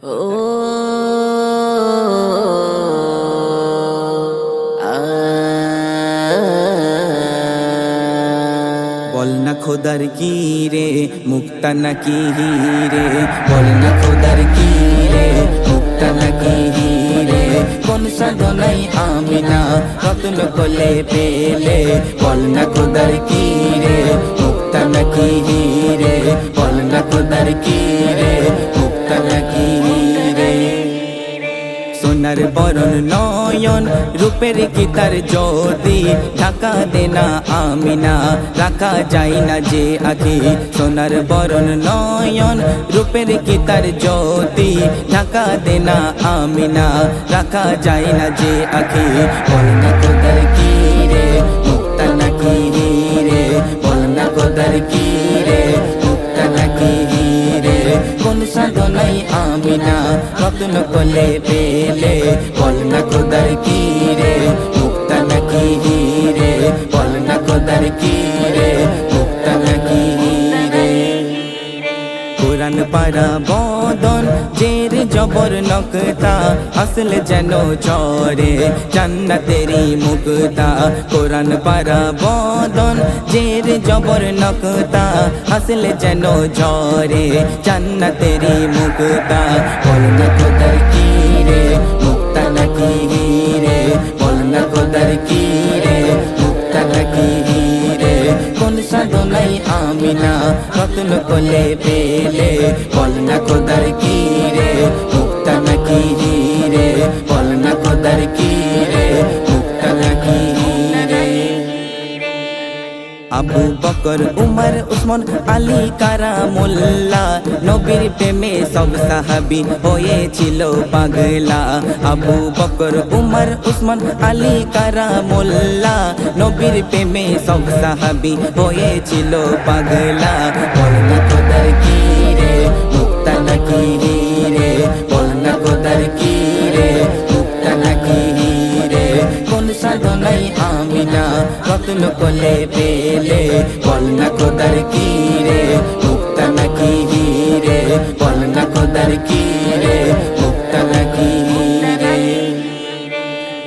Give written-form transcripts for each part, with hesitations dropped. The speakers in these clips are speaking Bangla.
ও আ বল না খোদার কি রে মুক্তা নাকি হিরে, বল না খোদার কি রে মুক্তা নাকি হিরে, কোন সাধনাই আমিনা রত্ন কোলে পেলে, বল না খোদার কি রে মুক্তা নাকি হিরে, বল না খোদার কি রে মুক্তা নাকি হিরে। সোনার বরণ নয়ন রূপের কি তার জ্যোতি, ঢাকা দেনা আমিনা রাখা যায় না যে আখি, সোনার বরণ নয়ন রূপের কি তার জ্যোতি, ঢাকা দেনা আমিনা রাখা যায় না যে আখি, বল না খোদার কি রে মুক্তা নাকি হিরে, বল না খোদার কি রে মুক্তা নাকি হিরে, কোন সাধনাই আমিনা রত্ন কোলে পেলে, বল না খোদার কি রে মুক্তা নাকি হিরে, বল না খোদার কি রে মুক্তা নাকি হিরে। কোরআন পারা বদন জের জবর নকতা, আসলে যেন চরে জান্নাতেরি মুক্তা, কোরআন পারা বদন জের জবর নকতা, আসলে যেন চরে জান্নাতেরি মুক্তা, বল না খোদার কি রে মুক্তা নাকি হিরে, বল না খোদার কি রে মুক্তা নাকি হিরে, কোন সাধনাই আমিনা রত্ন কোলে পেলে, বল না খোদার কি রে মুক্তা নাকি হিরে, বল না খোদার কি রে মুক্তা নাকি হিরে। আবু বকর উমর উসমান আলী কারামুল্লাহ, নবীর প্রেমে সব সাহাবী হয়েছিল পাগলা, আবু বকর উমর উসমান আলী কারামুল্লাহ, নবীর প্রেমে সব সাহাবী হয়েছিল পাগলা, বল না খোদার কি রে মুক্তা নাকি হিরে, বল না খোদার কি রে মুক্তা নাকি হিরে, কোন সাধনাই আমিনা রত্ন কোলে পেলে, বল না খোদার কি রে মুক্তা নাকি হিরে, বল না খোদার কি রে মুক্তা নাকি হিরে।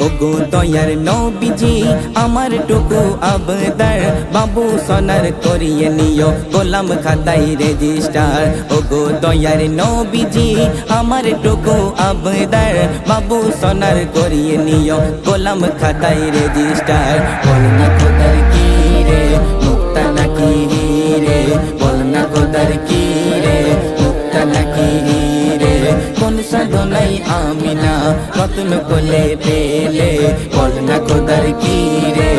ওগো দয়ার নবীজি আমার টুকু আবদার, বাবু সোনার করিয়ে নিও গোলাম খাতাই রেজিস্টার, ওগো দয়ার নবীজি আমার টুকু আবদার, বাবু সোনার করিয়ে নিও গোলাম খাতাই রেজিস্টার, বল না খোদার কি রে মুক্তা নাকি হিরে, বল না খোদার কি রে মুক্তা নাকি হিরে, কোন সাধনাই আমিনা রত্ন কোলে পেলে, বল না খোদার কি রে